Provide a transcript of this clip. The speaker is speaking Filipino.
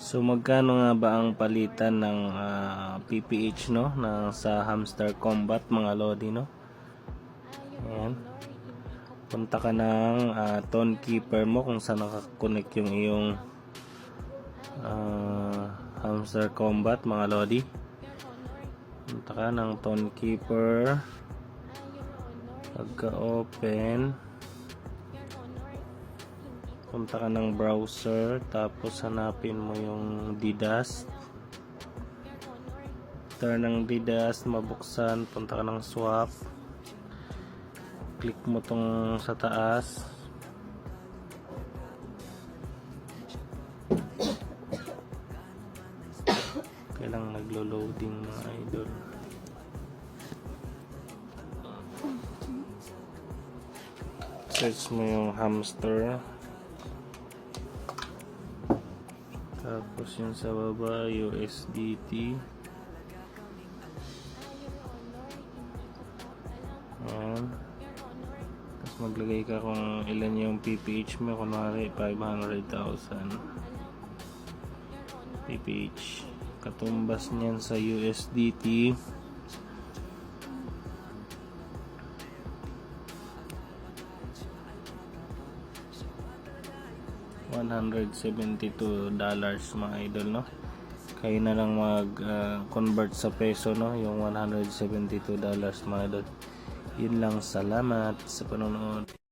So magkano nga ba ang palitan ng PPH no sa Hamster Combat mga lodi no? Ayan. Punta ka ng tone keeper mo kung saan nakakonect yung iyong Hamster Combat mga lodi. Punta ka ng tone keeper. Pagka open, punta ka ng browser, tapos hanapin mo yung DDoS. Turn ng DDoS mabuksan, punta ka ng swap, click mo tong sa taas, kailang naglo-loading mga idol. Search mo yung hamster, tapos yung sa baba USDT. Ayan. Tapos maglagay ka kung ilan yung PPH mo, kunwari 500,000 PPH. Katumbas niyan sa USDT $172 mga idol no. Kayo na lang mag convert sa peso no, yung $172 mga idol. Yun lang, salamat sa panonood.